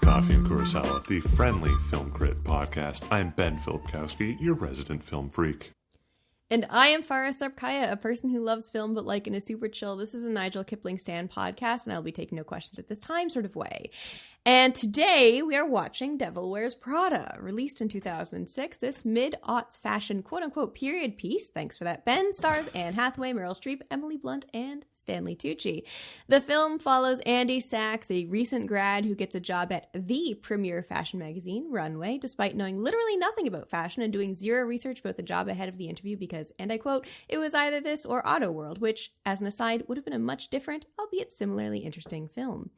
Coffee and Kurosawa, the friendly film crit podcast. I'm Ben Filipkowski, your resident film freak. And I am Farrah Sarpkaya, a person who loves film but like in a super chill, this is a Nigel Kipling stan podcast, and I'll be taking no questions at this time sort of way. And today we are watching Devil Wears Prada, released in 2006. This mid-aughts fashion quote-unquote period piece, thanks for that, Ben, stars Anne Hathaway, Meryl Streep, Emily Blunt, and Stanley Tucci. The film follows Andy Sachs, a recent grad who gets a job at the premier fashion magazine, Runway, despite knowing literally nothing about fashion and doing zero research about the job ahead of the interview because, and I quote, it was either this or Auto World, which, as an aside, would have been a much different, albeit similarly interesting film.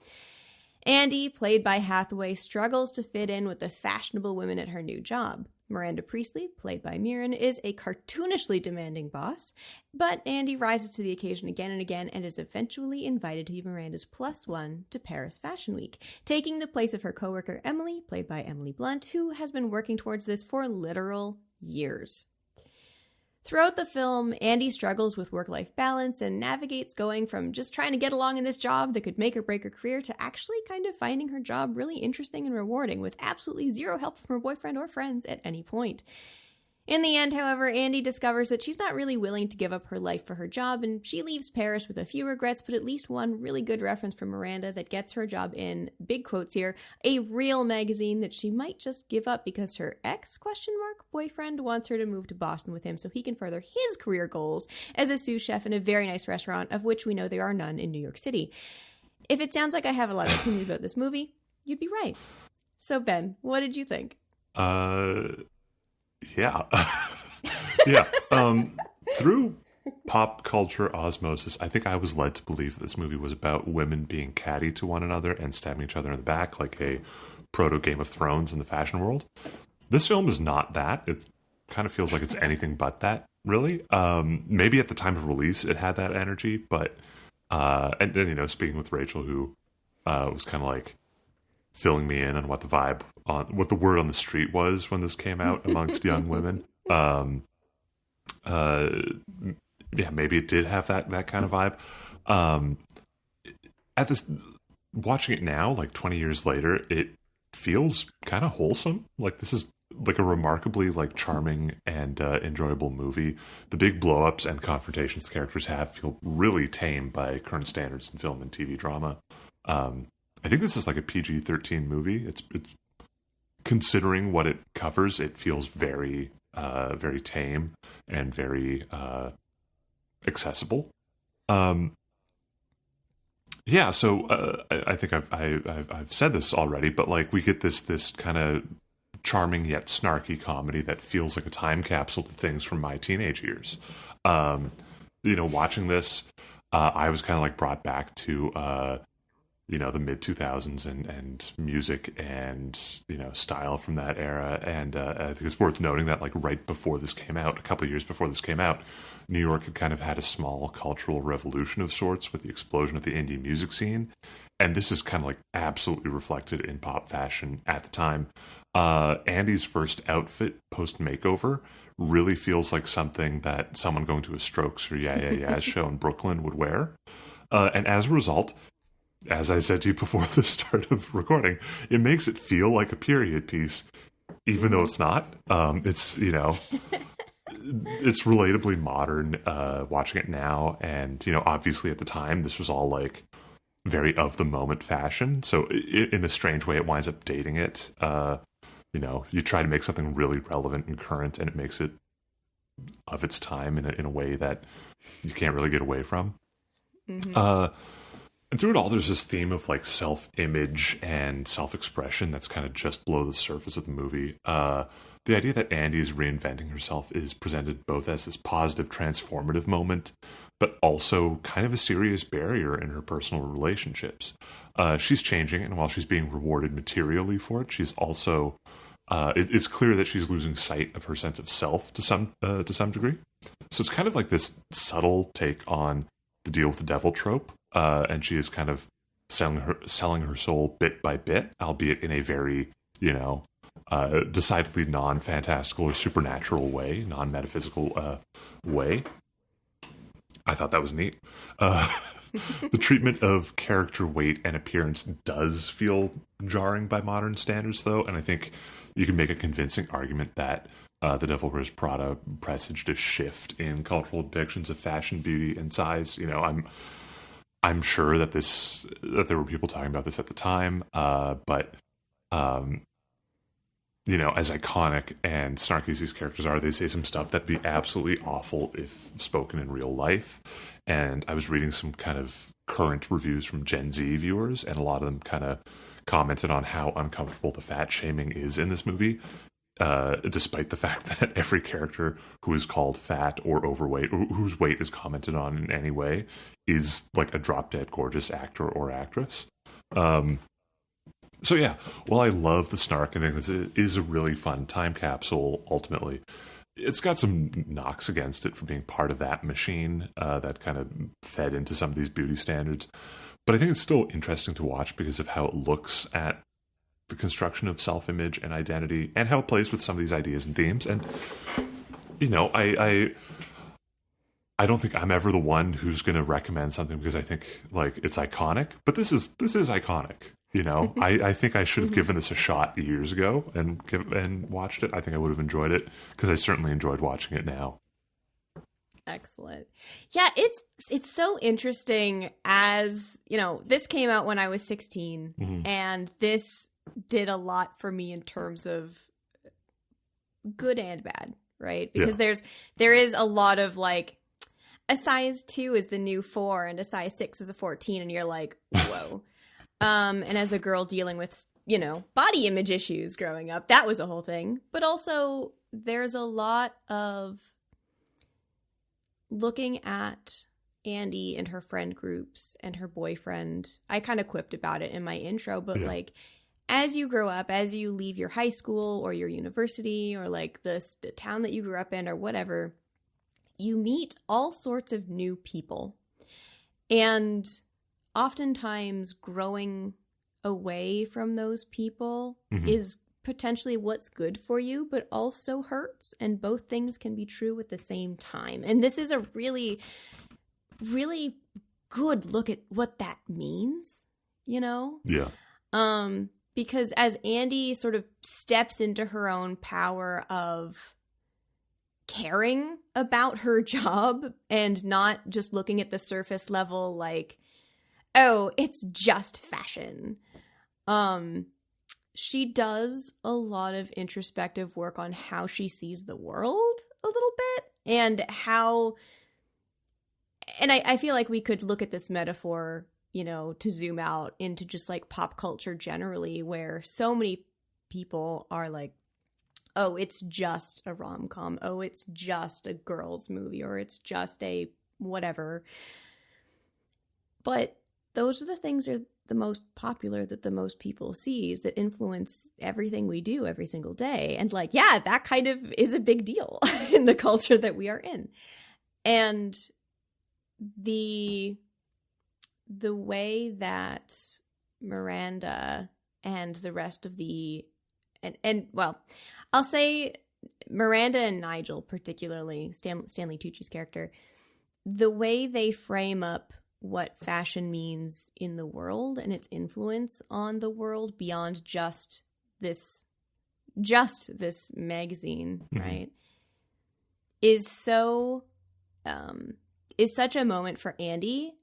Andy, played by Hathaway, struggles to fit in with the fashionable women at her new job. Miranda Priestley, played by Mirren, is a cartoonishly demanding boss, but Andy rises to the occasion again and again and is eventually invited to be Miranda's plus one to Paris Fashion Week, taking the place of her coworker Emily, played by Emily Blunt, who has been working towards this for literal years. Throughout the film, Andy struggles with work-life balance and navigates going from just trying to get along in this job that could make or break her career to actually kind of finding her job really interesting and rewarding with absolutely zero help from her boyfriend or friends at any point. In the end, however, Andy discovers that she's not really willing to give up her life for her job, and she leaves Paris with a few regrets, but at least one really good reference from Miranda that gets her a job in, big quotes here, a real magazine that she might just give up because her boyfriend wants her to move to Boston with him so he can further his career goals as a sous chef in a very nice restaurant, of which we know there are none in New York City. If it sounds like I have a lot of opinions about this movie, you'd be right. So Ben, what did you think? Yeah. Through pop culture osmosis, I think I was led to believe this movie was about women being catty to one another and stabbing each other in the back like a proto Game of Thrones in the fashion world. This film is not that. It kind of feels like it's anything but that, really. Maybe at the time of release it had that energy, but and you know, speaking with Rachel, who was kind of like filling me in on what the word on the street was when this came out amongst young women. Yeah, maybe it did have that kind of vibe. Watching it now, like 20 years later, it feels kind of wholesome. Like this is like a remarkably like charming and enjoyable movie. The big blow-ups and confrontations the characters have feel really tame by current standards in film and TV drama. I think this is like a PG-13 movie. It's considering what it covers, it feels very, very tame and very accessible. Yeah, so I think I've said this already, but like we get this kind of charming yet snarky comedy that feels like a time capsule to things from my teenage years. Watching this, I was kind of like brought back to the mid 2000s and music and style from that era. And I think it's worth noting that like right before this came out, a couple of years before this came out, New York had kind of had a small cultural revolution of sorts with the explosion of the indie music scene. And this is kind of like absolutely reflected in pop fashion at the time. Andy's first outfit post makeover really feels like something that someone going to a Strokes or Yeah Yeah Yeahs show in Brooklyn would wear. And as a result, as I said to you before the start of recording, it makes it feel like a period piece, even though it's not. It's relatably modern watching it now. And, obviously at the time, this was all like very of the moment fashion. So in a strange way, it winds up dating it. You try to make something really relevant and current, and it makes it of its time in a way that you can't really get away from. Mm-hmm. And through it all, there's this theme of like self-image and self-expression that's kind of just below the surface of the movie. The idea that Andy's reinventing herself is presented both as this positive, transformative moment, but also kind of a serious barrier in her personal relationships. She's changing, and while she's being rewarded materially for it, she's also it's clear that she's losing sight of her sense of self to some degree. So it's kind of like this subtle take on the deal with the devil trope. And she is kind of selling her soul bit by bit, albeit in a very, decidedly non-fantastical or supernatural way, non-metaphysical way. I thought that was neat. The treatment of character weight and appearance does feel jarring by modern standards, though, and I think you can make a convincing argument that The Devil Wears Prada presaged a shift in cultural depictions of fashion, beauty, and size. I'm sure that there were people talking about this at the time, but as iconic and snarky as these characters are, they say some stuff that'd be absolutely awful if spoken in real life. And I was reading some kind of current reviews from Gen Z viewers, and a lot of them kind of commented on how uncomfortable the fat shaming is in this movie, despite the fact that every character who is called fat or overweight, or whose weight is commented on in any way, is like a drop-dead gorgeous actor or actress. So yeah, while I love the snark and it is a really fun time capsule, ultimately, it's got some knocks against it for being part of that machine that kind of fed into some of these beauty standards. But I think it's still interesting to watch because of how it looks at the construction of self-image and identity and how it plays with some of these ideas and themes. And, I don't think I'm ever the one who's going to recommend something because I think like it's iconic, but this is iconic. I think I should have given this a shot years ago and watched it. I think I would have enjoyed it because I certainly enjoyed watching it now. Excellent. Yeah, it's so interesting. As this came out when I was 16, and this did a lot for me in terms of good and bad, right? Because there is a lot of like, a size 2 is the new 4 and a size 6 is a 14, and you're like, whoa. And as a girl dealing with, body image issues growing up, that was a whole thing. But also there's a lot of looking at Andy and her friend groups and her boyfriend. I kind of quipped about it in my intro, but like, as you grow up, as you leave your high school or your university or like the town that you grew up in or whatever, you meet all sorts of new people. And oftentimes growing away from those people is potentially what's good for you, but also hurts. And both things can be true at the same time. And this is a really, really good look at what that means, Yeah. Because as Andy sort of steps into her own power of caring about her job and not just looking at the surface level like, oh, it's just fashion. She does a lot of introspective work on how she sees the world a little bit and I feel like we could look at this metaphor, to zoom out into just like pop culture generally, where so many people are like, oh, it's just a rom-com. Oh, it's just a girls' movie, or it's just a whatever. But those are the things that are the most popular, that the most people sees, that influence everything we do every single day. And like, yeah, that kind of is a big deal in the culture that we are in. And the way that Miranda and the rest of well, I'll say Miranda and Nigel, particularly Stanley Tucci's character, the way they frame up what fashion means in the world and its influence on the world beyond just this magazine, right, is such a moment for Andy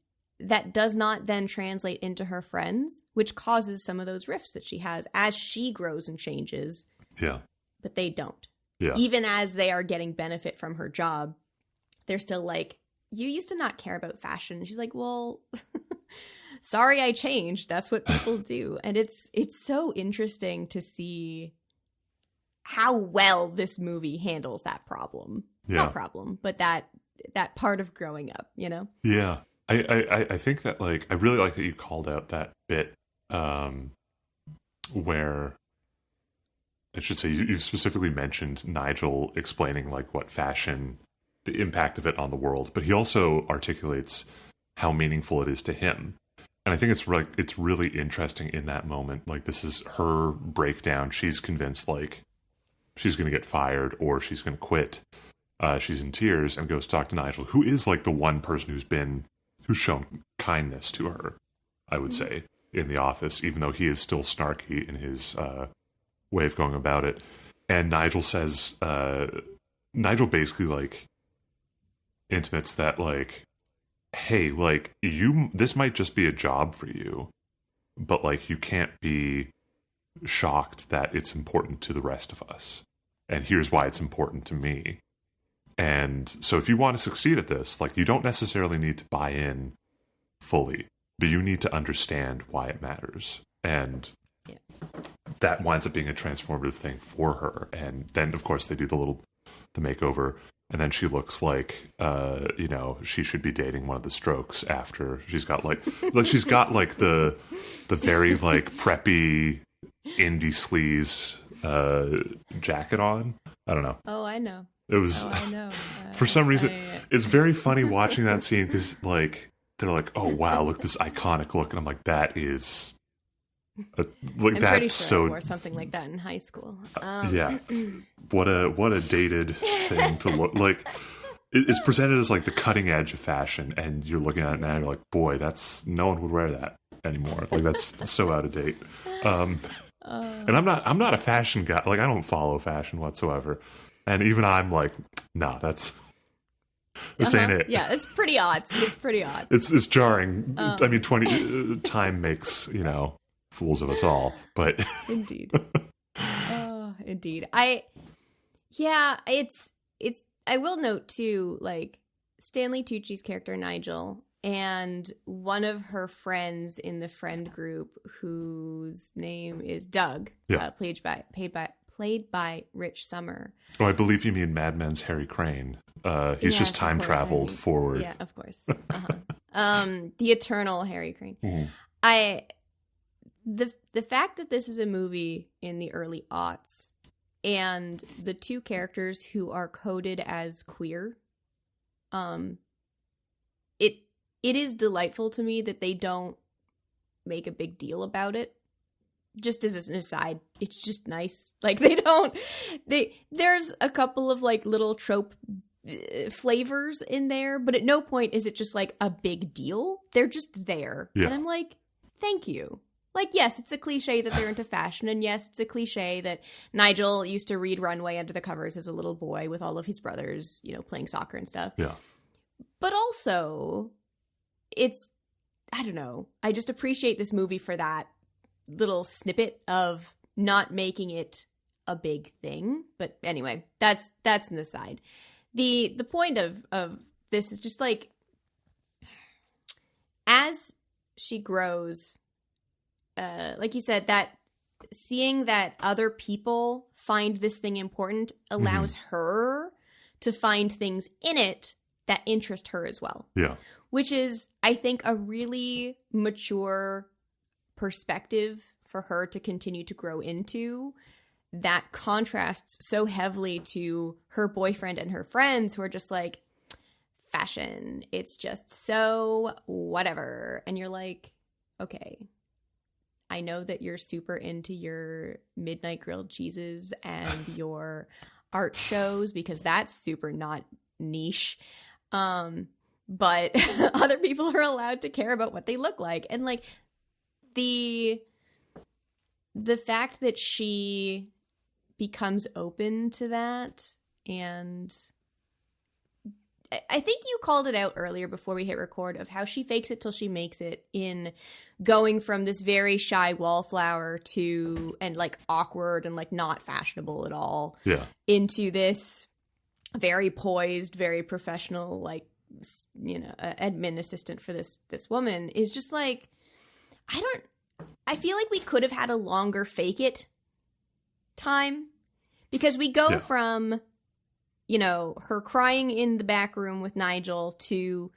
that does not then translate into her friends, which causes some of those rifts that she has as she grows and changes. Yeah. But they don't. Yeah. Even as they are getting benefit from her job, they're still like, you used to not care about fashion. And she's like, well, sorry, I changed. That's what people do. And it's so interesting to see how well this movie handles that problem. Yeah. Not problem, but that part of growing up, Yeah. I think that, like, I really like that you called out that bit where, I should say, you specifically mentioned Nigel explaining, like, what fashion, the impact of it on the world, but he also articulates how meaningful it is to him. And I think it's really interesting in that moment. Like, this is her breakdown. She's convinced, like, she's going to get fired or she's going to quit. She's in tears and goes to talk to Nigel, who is, like, the one person who's been who's shown kindness to her, I would say, in the office, even though he is still snarky in his way of going about it. And Nigel says, Nigel basically like intimates that like, hey, like this might just be a job for you, but like you can't be shocked that it's important to the rest of us. And here's why it's important to me. And so if you want to succeed at this, like you don't necessarily need to buy in fully, but you need to understand why it matters. And that winds up being a transformative thing for her. And then of course they do the makeover, and then she looks like she should be dating one of the Strokes after she's got like she's got like the very like preppy indie sleaze jacket on. I don't know. Oh, I know. It was I know. For some reason it's very funny watching that scene because like they're like, oh wow, look this iconic look, and I'm like, that is like I'm that's pretty sure so I wore something like that in high school. yeah. What a dated thing to look like. It's presented as like the cutting edge of fashion, and you're looking at it now and you're like, boy, no one would wear that anymore. Like that's so out of date. And I'm not a fashion guy. Like I don't follow fashion whatsoever. And even I'm like, nah, this ain't it. Yeah, it's pretty odd. It's jarring. I mean, time makes, fools of us all, but indeed. Indeed. I will note too, like Stanley Tucci's character Nigel and one of her friends in the friend group whose name is Doug, played by Rich Sommer. Oh, I believe you mean Mad Men's Harry Crane. He's just time traveled forward. Yeah, of course. The eternal Harry Crane. Mm-hmm. The fact that this is a movie in the early aughts and the two characters who are coded as queer, it is delightful to me that they don't make a big deal about it. Just as an aside, it's just nice. Like there's a couple of like little trope flavors in there, but at no point is it just like a big deal. They're just there. Yeah. And I'm like, thank you. Like, yes, it's a cliche that they're into fashion, and yes, it's a cliche that Nigel used to read Runway under the covers as a little boy with all of his brothers, playing soccer and stuff. Yeah. But also, I don't know, I just appreciate this movie for that little snippet of not making it a big thing. But anyway, that's an aside. The point of this is just like, as she grows, like you said, that seeing that other people find this thing important allows her to find things in it that interest her as well. Yeah. Which is, I think, a really mature perspective for her to continue to grow into, that contrasts so heavily to her boyfriend and her friends who are just like, fashion, it's just so whatever. And you're like, okay, I know that you're super into your midnight grilled cheeses and your art shows because that's super not niche. But other people are allowed to care about what they look like. And like the fact that she becomes open to that, and I think you called it out earlier before we hit record of how she fakes it till she makes it in going from this very shy wallflower to, and like awkward and like not fashionable at all, into this very poised, very professional, like, admin assistant for this woman is just like, I feel like we could have had a longer fake it time, because we go from, her crying in the back room with Nigel to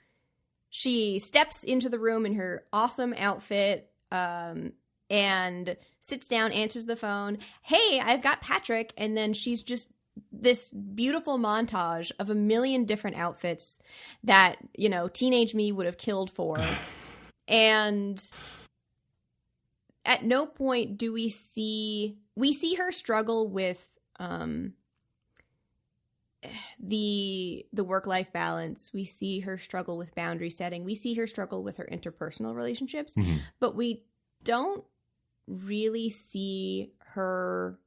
she steps into the room in her awesome outfit, and sits down, answers the phone. Hey, I've got Patrick. And then she's just this beautiful montage of a million different outfits that, teenage me would have killed for. And at no point do we see her struggle with, the work-life balance. We see her struggle with boundary setting. We see her struggle with her interpersonal relationships, but we don't really see her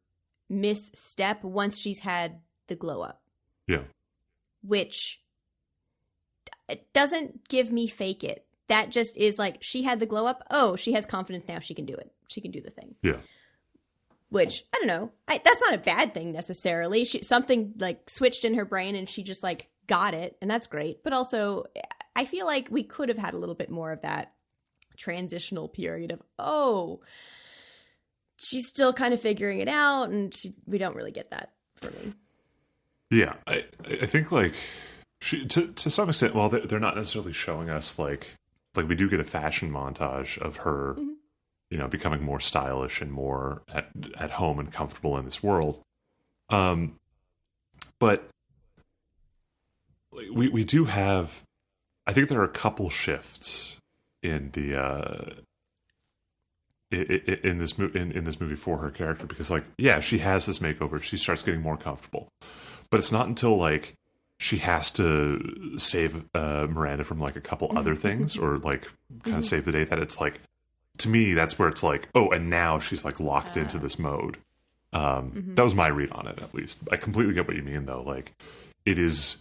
misstep once she's had the glow up. Yeah. Which it doesn't give me fake it. That just is like, she had the glow up. Oh, she has confidence now. She can do it. She can do the thing. Yeah. Which, I don't know. That's not a bad thing necessarily. Something like switched in her brain and she just like got it. And that's great. But also, I feel like we could have had a little bit more of that transitional period of, oh, she's still kind of figuring it out. And we don't really get that for me. Yeah. I think like to some extent, well, they're not necessarily showing us like we do get a fashion montage of her, becoming more stylish and more at home and comfortable in this world. But we do have, I think there are a couple shifts in the in this movie for her character, because like, yeah, she has this makeover, she starts getting more comfortable, but it's not until like she has to save Miranda from like a couple other things, or like kind of save the day, that it's like, to me, that's where it's like, oh, and now she's like locked into this mode. That was my read on it, at least. I completely get what you mean, though. Like, it is,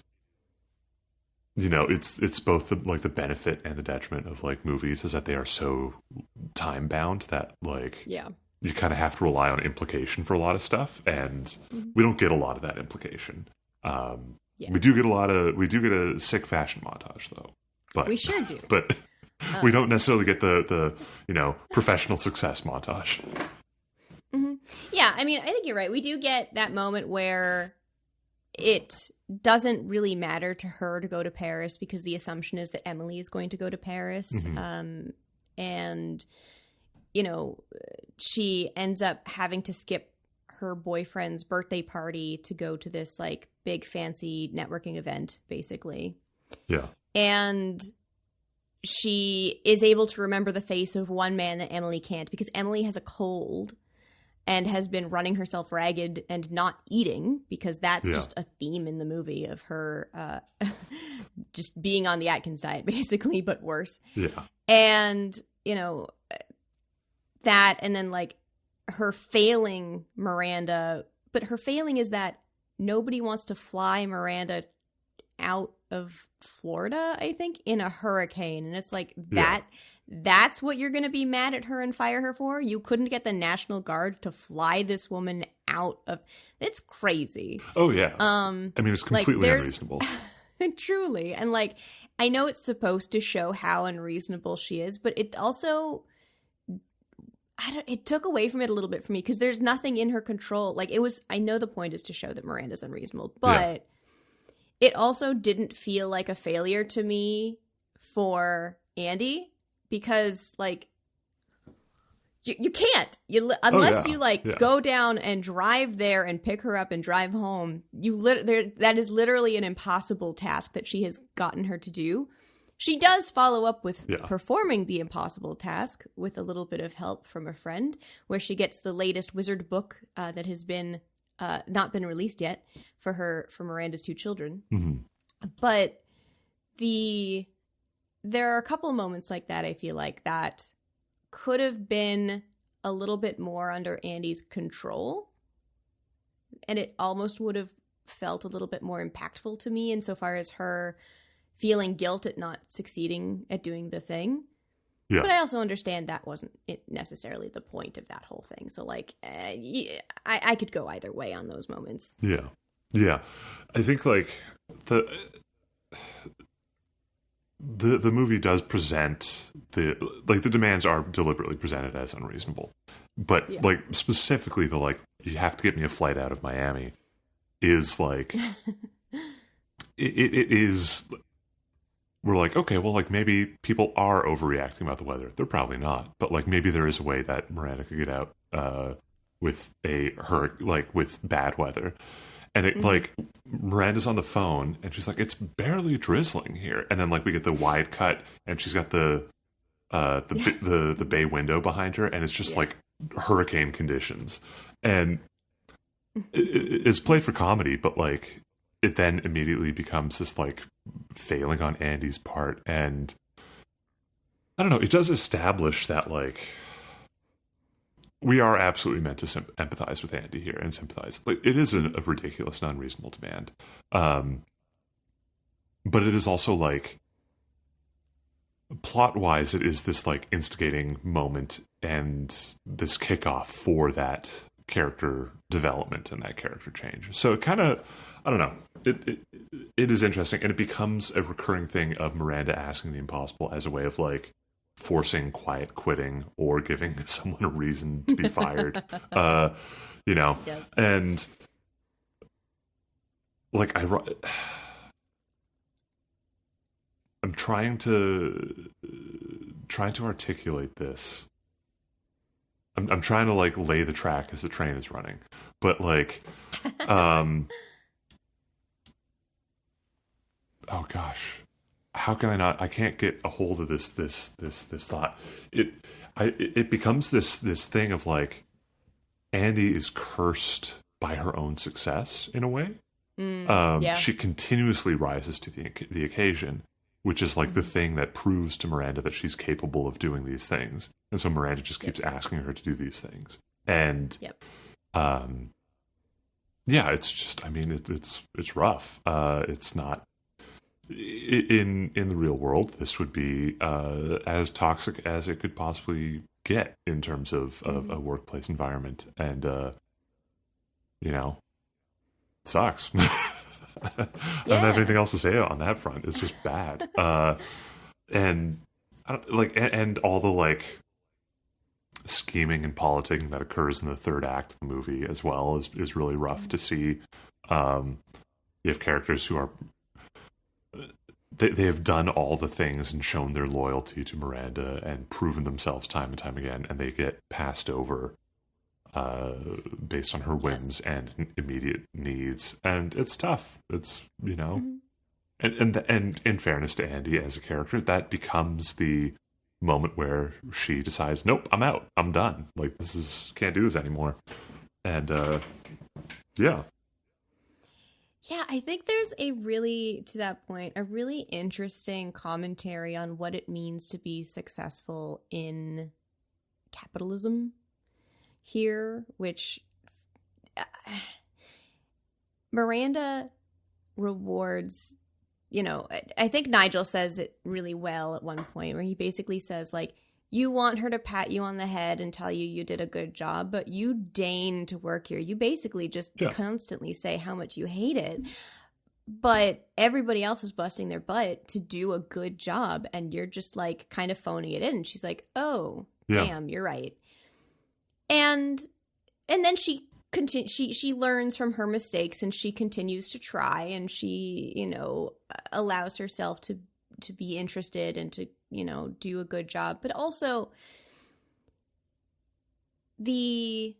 it's both the benefit and the detriment of like movies, is that they are so time bound that like, you kind of have to rely on implication for a lot of stuff, and we don't get a lot of that implication. We do get a sick fashion montage, though. But we sure do. But we don't necessarily get the professional success montage. Yeah, I mean, I think you're right. We do get that moment where it doesn't really matter to her to go to Paris, because the assumption is that Emily is going to go to Paris. And, she ends up having to skip her boyfriend's birthday party to go to this like big fancy networking event, basically. Yeah. And she is able to remember the face of one man that Emily can't, because Emily has a cold and has been running herself ragged and not eating, because that's just a theme in the movie of her just being on the Atkins diet, basically, but worse. Yeah. And, that, and then like her failing Miranda, but her failing is that nobody wants to fly Miranda out of Florida, I think, in a hurricane. And it's like, that's what you're going to be mad at her and fire her for? You couldn't get the National Guard to fly this woman out of... It's crazy. Oh, yeah. I mean, it's completely unreasonable. Truly. And like, I know it's supposed to show how unreasonable she is, but it also... it took away from it a little bit for me, because there's nothing in her control. Like, it was... I know the point is to show that Miranda's unreasonable, but it also didn't feel like a failure to me for Andy, because like you can't unless you go down and drive there and pick her up and drive home. That is literally an impossible task that she has gotten her to do. She does follow up with performing the impossible task with a little bit of help from a friend, where she gets the latest wizard book that has been not been released yet for Miranda's two children. But there are a couple moments like that, I feel like, that could have been a little bit more under Andy's control, and it almost would have felt a little bit more impactful to me insofar as her feeling guilt at not succeeding at doing the thing. Yeah. But I also understand that wasn't necessarily the point of that whole thing. So, like, I could go either way on those moments. Yeah. Yeah. I think, like, the movie does present the demands are deliberately presented as unreasonable. But, like, specifically the, like, you have to get me a flight out of Miami is, like, it is... We're like, okay, well, like, maybe people are overreacting about the weather. They're probably not. But, like, maybe there is a way that Miranda could get out with with bad weather. And it, like, Miranda's on the phone, and she's like, it's barely drizzling here. And then, like, we get the wide cut, and she's got the bay window behind her, and it's just, like, hurricane conditions. And it's played for comedy, but, like, it then immediately becomes this like failing on Andy's part. And I don't know, it does establish that like we are absolutely meant to empathize with Andy here and sympathize. Like, it is a ridiculous and unreasonable demand. But it is also like, plot-wise, it is this like instigating moment and this kickoff for that character development and that character change. So it kind of, I don't know, it is interesting, and it becomes a recurring thing of Miranda asking the impossible as a way of like forcing quiet quitting or giving someone a reason to be fired. You know, yes. And like I'm trying to articulate this. I'm trying to like lay the track as the train is running, but like, oh gosh, how can I not? I can't get a hold of this thought. It becomes this thing of like, Andy is cursed by her own success in a way. Yeah. She continuously rises to the occasion, which is like the thing that proves to Miranda that she's capable of doing these things. And so Miranda just keeps asking her to do these things. And, yeah, it's just, I mean, it's rough. It's not, in the real world, this would be as toxic as it could possibly get in terms of a workplace environment. And, you know, sucks. I don't have anything else to say on that front. It's just bad. And all the like scheming and politicking that occurs in the third act of the movie as well is really rough to see. You have characters who are they have done all the things and shown their loyalty to Miranda and proven themselves time and time again, and they get passed over based on her whims and immediate needs. And it's tough. It's, you know, and in fairness to Andy as a character, that becomes the moment where she decides, nope, I'm out. I'm done. Like, can't do this anymore. And, yeah. Yeah, I think there's to that point, a really interesting commentary on what it means to be successful in capitalism here, which Miranda rewards, you know, I think Nigel says it really well at one point where he basically says, like, you want her to pat you on the head and tell you did a good job, but you deign to work here. You basically just constantly say how much you hate it, but everybody else is busting their butt to do a good job, and you're just like kind of phoning it in. And she's like, oh, damn, you're right. And then she learns from her mistakes, and she continues to try, and she, you know, allows herself to be interested and to, you know, do a good job. But also the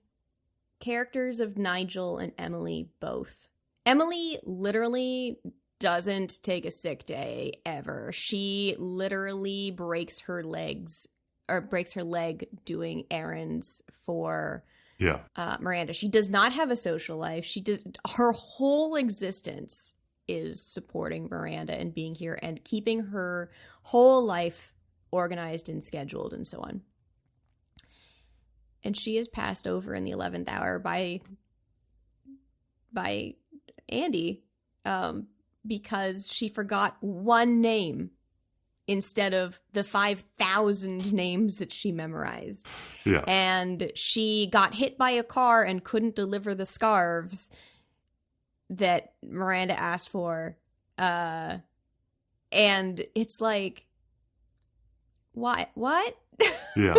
characters of Nigel and Emily both. Emily literally doesn't take a sick day ever. She literally breaks her leg doing errands for Miranda. She does not have a social life. Her whole existence is supporting Miranda and being here and keeping her whole life organized and scheduled and so on. And she is passed over in the 11th hour by Andy because she forgot one name instead of the 5,000 names that she memorized. Yeah. And she got hit by a car and couldn't deliver the scarves that Miranda asked for. And it's like, what? Yeah.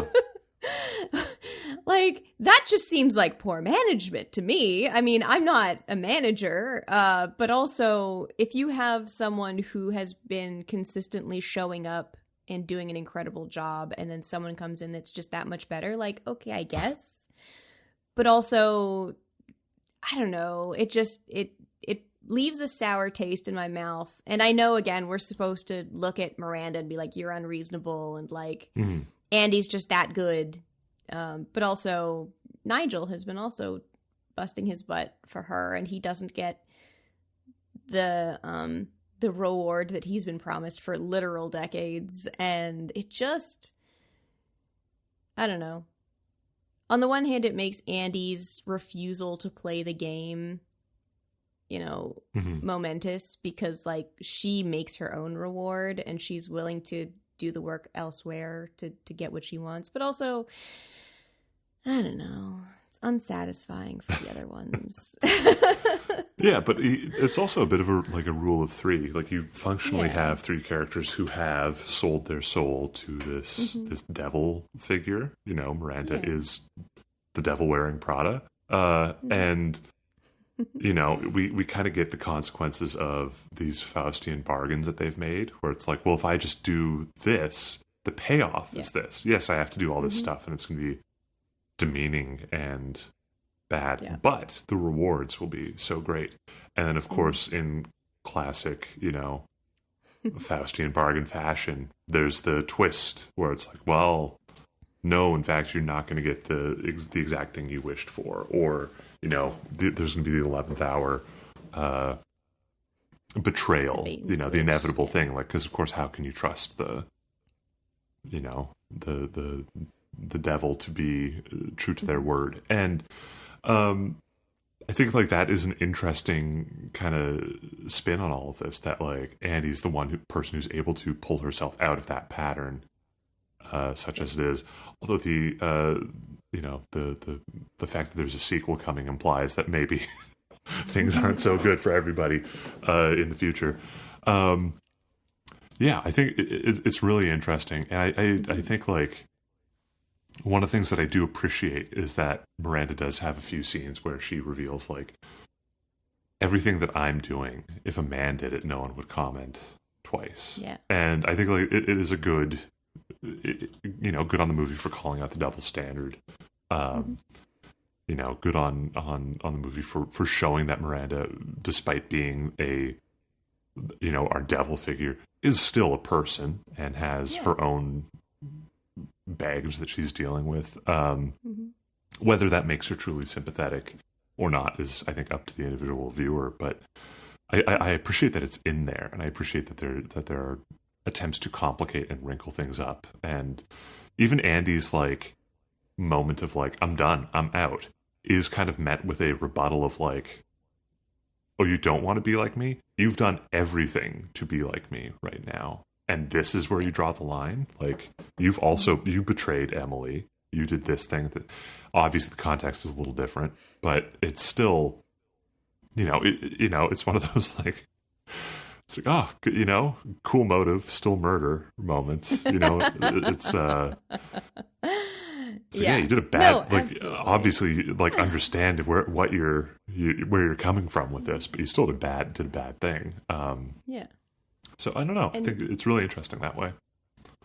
Like, that just seems like poor management to me. I mean, I'm not a manager, but also if you have someone who has been consistently showing up and doing an incredible job, and then someone comes in that's just that much better, like, okay, I guess. But also, I don't know, it leaves a sour taste in my mouth. And I know, again, we're supposed to look at Miranda and be like, you're unreasonable, and like, Andy's just that good. But also, Nigel has been also busting his butt for her, and he doesn't get the reward that he's been promised for literal decades. And it just, I don't know. On the one hand, it makes Andy's refusal to play the game, momentous, because like she makes her own reward and she's willing to do the work elsewhere to get what she wants. But also, I don't know, it's unsatisfying for the other ones. Yeah, but it's also a bit of a rule of three. Like, you functionally have three characters who have sold their soul to this devil figure. Miranda is the devil wearing Prada. And, we kind of get the consequences of these Faustian bargains that they've made, where it's like, well, if I just do this, the payoff is this. Yes, I have to do all this stuff, and it's going to be demeaning and bad, but the rewards will be so great. And then, of course, in classic, Faustian bargain fashion, there's the twist where it's like, well, no, in fact, you're not going to get the exact thing you wished for, or there's going to be the 11th hour betrayal, the inevitable thing. Like, because of course, how can you trust the devil to be true to their word? And I think like that is an interesting kind of spin on all of this, that like Andy's the person who's able to pull herself out of that pattern, such as it is. Although the fact that there's a sequel coming implies that maybe things aren't so good for everybody in the future. I think it's really interesting, and I think like one of the things that I do appreciate is that Miranda does have a few scenes where she reveals, like, everything that I'm doing, if a man did it, no one would comment twice. Yeah. And I think like it is a good, good on the movie for calling out the double standard. Good on the movie for showing that Miranda, despite being our devil figure, is still a person and has her own baggage that she's dealing with. Whether that makes her truly sympathetic or not is, I think, up to the individual viewer. But I appreciate that it's in there, and I appreciate that there are attempts to complicate and wrinkle things up. And even Andy's like moment of like, I'm done, I'm out, is kind of met with a rebuttal of like, oh, you don't want to be like me? You've done everything to be like me right now. And this is where you draw the line. Like, you betrayed Emily. You did this thing that obviously the context is a little different, but it's still, it's one of those like, it's like, oh, cool motive, still murder moments. It's you did a bad, obviously, like, understand where you're coming from with this, but you still did a bad thing. So I don't know. I think it's really interesting that way.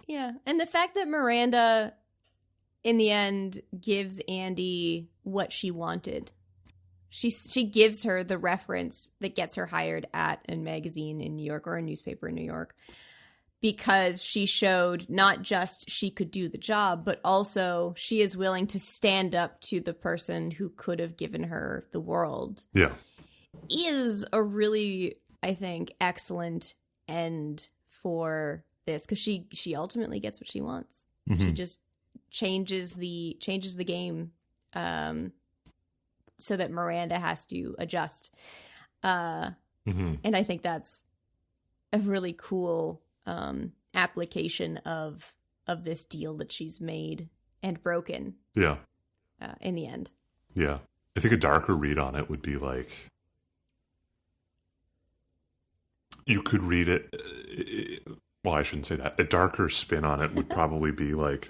Yeah. And the fact that Miranda, in the end, gives Andy what she wanted. She gives her the reference that gets her hired at a magazine in New York, or a newspaper in New York, because she showed not just she could do the job, but also she is willing to stand up to the person who could have given her the world. Yeah. Is a really, I think, excellent end for this, because she ultimately gets what she wants. She just changes the game so that Miranda has to adjust. And I think that's a really cool application of this deal that she's made and broken. Yeah. In the end. Yeah. I think a darker read on it would be like, you could read it, well, I shouldn't say that. A darker spin on it would probably be like,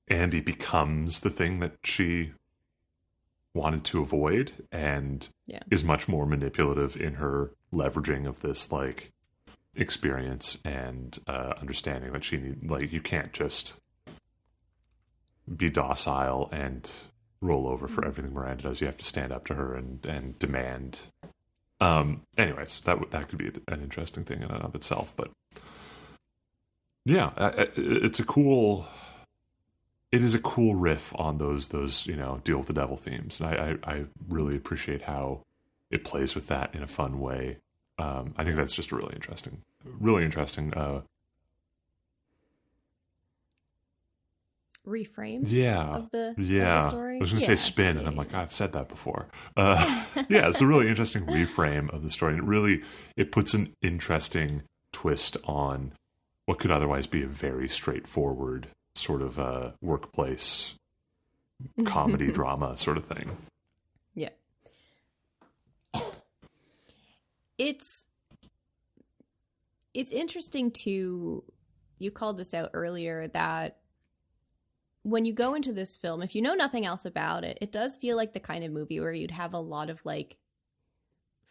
Andy becomes the thing that she wanted to avoid, and is much more manipulative in her leveraging of this like experience and understanding that you can't just be docile and roll over for everything Miranda does. You have to stand up to her and demand. Anyways, that could be an interesting thing in and of itself, but yeah, it is a cool riff on those deal with the devil themes, and I really appreciate how it plays with that in a fun way. I think that's just a really interesting reframe yeah of the story. I was gonna say spin, and I'm like, I've said that before. Yeah, it's a really interesting reframe of the story, and it puts an interesting twist on what could otherwise be a very straightforward sort of workplace comedy drama sort of thing. Yeah. It's interesting to, you called this out earlier, that when you go into this film, if you know nothing else about it, it does feel like the kind of movie where you'd have a lot of like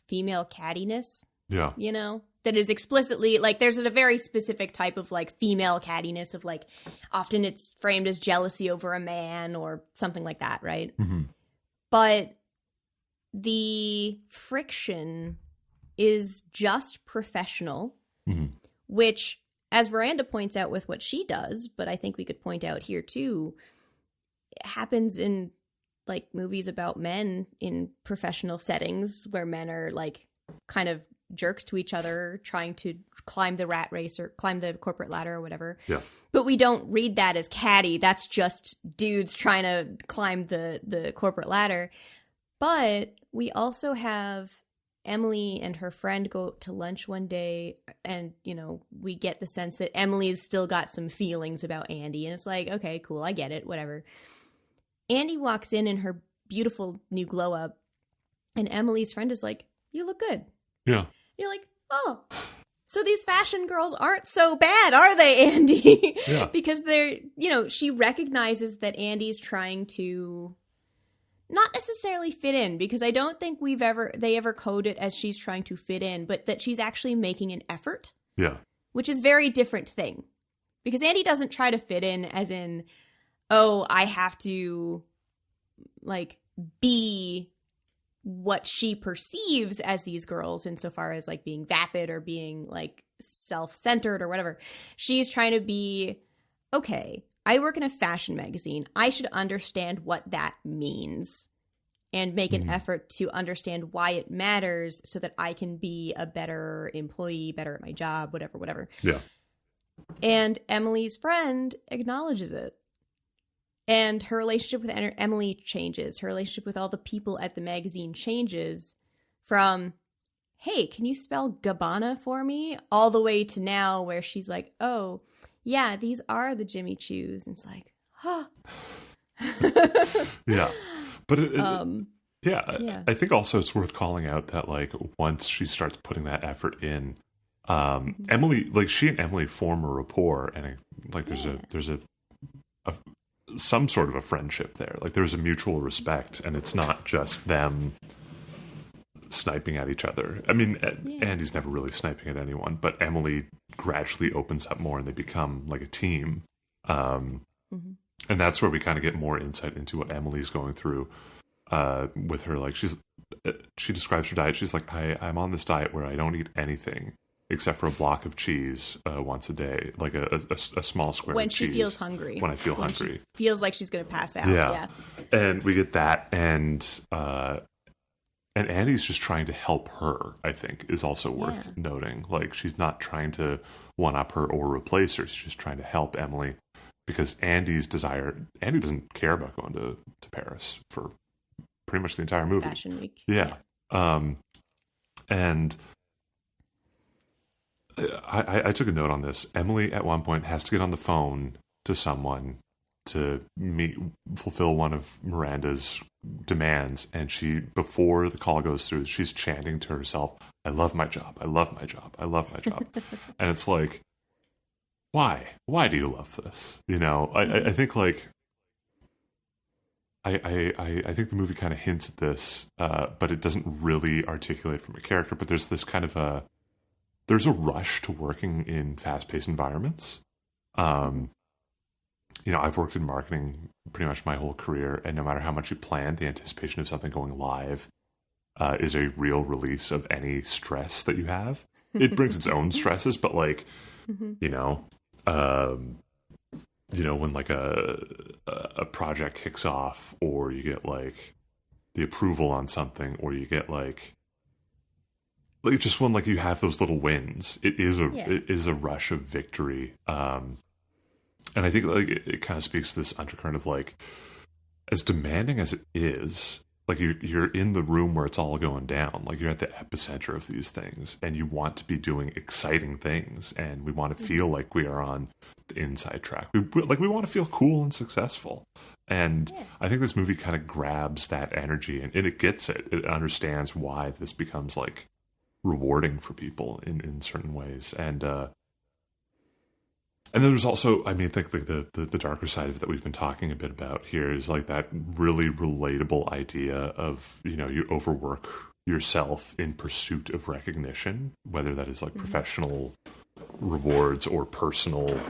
female cattiness. Yeah. You know? That is explicitly like, there's a very specific type of like female cattiness of like, often it's framed as jealousy over a man or something like that, right? Mm-hmm. But the friction is just professional, which, as Miranda points out with what she does, but I think we could point out here too, it happens in like movies about men in professional settings where men are like kind of jerks to each other trying to climb the rat race or climb the corporate ladder or whatever. Yeah. But we don't read that as catty. That's just dudes trying to climb the corporate ladder. But we also have Emily and her friend go to lunch one day, and, you know, we get the sense that Emily's still got some feelings about Andy, and it's like, okay, cool, I get it, whatever. Andy walks in her beautiful new glow up, and Emily's friend is like, you look good. Yeah. And you're like, oh, so these fashion girls aren't so bad, are they, Andy? Yeah. Because they're, you know, she recognizes that Andy's trying to not necessarily fit in, because I don't think they ever code it as she's trying to fit in, but that she's actually making an effort. Yeah. Which is a very different thing. Because Andy doesn't try to fit in as in, oh, I have to like be what she perceives as these girls insofar as like being vapid or being like self-centered or whatever. She's trying to be, okay, I work in a fashion magazine. I should understand what that means and make an effort to understand why it matters so that I can be a better employee, better at my job, whatever. Yeah. And Emily's friend acknowledges it. And her relationship with Emily changes. Her relationship with all the people at the magazine changes from, hey, can you spell Gabbana for me? All the way to now where she's like, oh, yeah, these are the Jimmy Choos. And it's like, huh. Yeah. But yeah. I think also it's worth calling out that like once she starts putting that effort in, Emily, like she and Emily form a rapport, and like there's some sort of a friendship there. Like there's a mutual respect, and it's not just them sniping at each other. I mean, Andy's never really sniping at anyone, but Emily gradually opens up more, and they become like a team. And that's where we kind of get more insight into what Emily's going through with her. Like she describes her diet. She's like, I'm on this diet where I don't eat anything except for a block of cheese once a day, like a small square when of cheese. When she feels hungry. When I feel hungry. She feels like she's going to pass out. Yeah. And we get that, and Andy's just trying to help her, I think, is also worth noting. Like, she's not trying to one-up her or replace her. She's just trying to help Emily, because Andy doesn't care about going to Paris for pretty much the entire movie. Fashion Week. Yeah. And I took a note on this. Emily, at one point, has to get on the phone to someone to fulfill one of Miranda's demands, and before the call goes through, she's chanting to herself, I love my job, I love my job, I love my job. And it's like, why do you love this? You know, I think like I think the movie kind of hints at this, but it doesn't really articulate from a character. But there's this kind of there's a rush to working in fast-paced environments. You know, I've worked in marketing pretty much my whole career, and no matter how much you plan, the anticipation of something going live is a real release of any stress that you have. It brings its own stresses, but like, you know, when like a project kicks off, or you get like the approval on something, or you get like like just when like you have those little wins, it is Yeah. it is a rush of victory. And I think like it kind of speaks to this undercurrent of like, as demanding as it is, like you're in the room where it's all going down, like you're at the epicenter of these things, and you want to be doing exciting things, and we want to feel like we are on the inside track. We want to feel cool and successful. And I think this movie kind of grabs that energy, and it gets it. It understands why this becomes like rewarding for people in certain ways. And then there's also, I mean, I think like the darker side of it that we've been talking a bit about here is like that really relatable idea of, you know, you overwork yourself in pursuit of recognition, whether that is like professional rewards or personal,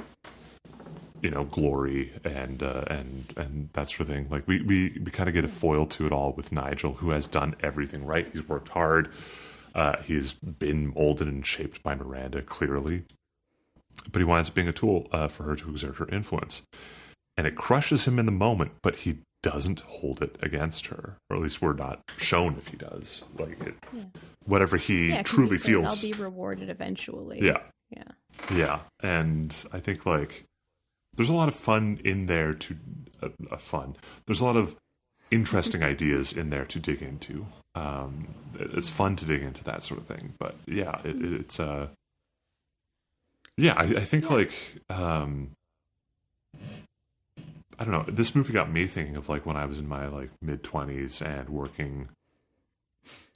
you know, glory and that sort of thing. Like we kind of get a foil to it all with Nigel, who has done everything right. He's worked hard. He's been molded and shaped by Miranda, clearly. But he winds up being a tool for her to exert her influence. And it crushes him in the moment, but he doesn't hold it against her. Or at least we're not shown if he does. Like whatever he truly feels. I'll be rewarded eventually. Yeah. Yeah. Yeah. And I think like there's a lot of fun in there there's a lot of interesting ideas in there to dig into. It's fun to dig into that sort of thing. But yeah, it's yeah, I think like I don't know. This movie got me thinking of like when I was in my like mid-20s and working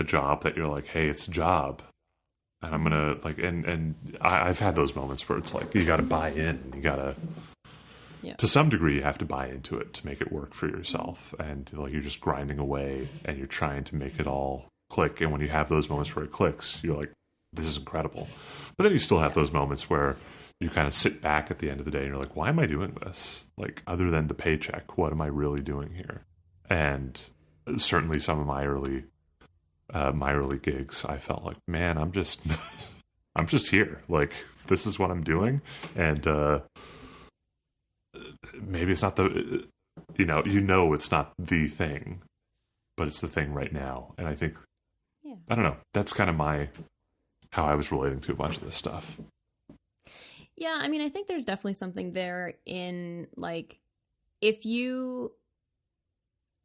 a job that you're like, hey, it's a job, and I'm gonna like, and I've had those moments where it's like you got to buy in, you got to. To some degree, you have to buy into it to make it work for yourself, and like you're just grinding away, and you're trying to make it all click. And when you have those moments where it clicks, you're like, "This is incredible." But then you still have those moments where you kind of sit back at the end of the day, and you're like, "Why am I doing this? Like, other than the paycheck, what am I really doing here?" And certainly, some of my early gigs, I felt like, "Man, I'm just here. Like, this is what I'm doing," and maybe it's not the, you know, it's not the thing, but it's the thing right now. And I think, I don't know, that's kind of how I was relating to a bunch of this stuff. Yeah, I mean, I think there's definitely something there in, like, if you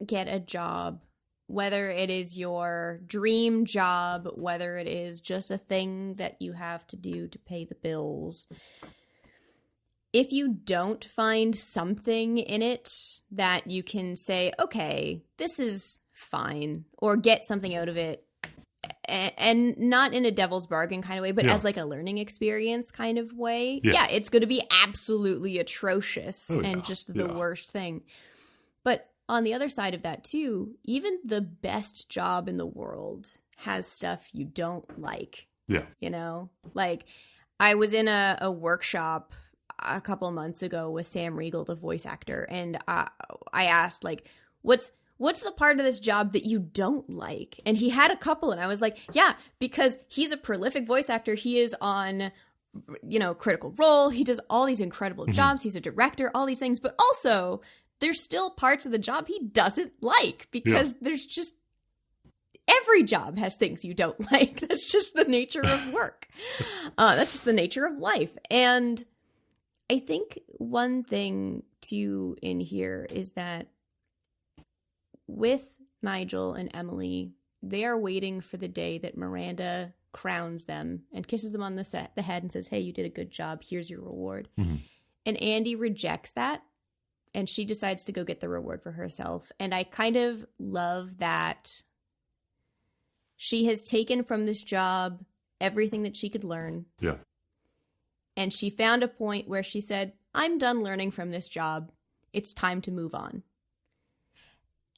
get a job, whether it is your dream job, whether it is just a thing that you have to do to pay the bills, if you don't find something in it that you can say, okay, this is fine, or get something out of it, and not in a devil's bargain kind of way, but as like a learning experience kind of way, it's going to be absolutely atrocious and just the worst thing. But on the other side of that too, even the best job in the world has stuff you don't like. Yeah. You know? Like, I was in a workshop a couple of months ago with Sam Riegel, the voice actor, and I asked, like, what's the part of this job that you don't like? And he had a couple, and I was like, yeah, because he's a prolific voice actor. He is on, you know, Critical Role. He does all these incredible jobs. He's a director, all these things. But also, there's still parts of the job he doesn't like, because there's just, every job has things you don't like. That's just the nature of work. That's just the nature of life. And I think one thing too in here is that with Nigel and Emily, they are waiting for the day that Miranda crowns them and kisses them on the head and says, hey, you did a good job. Here's your reward. And Andy rejects that, and she decides to go get the reward for herself. And I kind of love that she has taken from this job everything that she could learn. Yeah. And she found a point where she said, I'm done learning from this job. It's time to move on.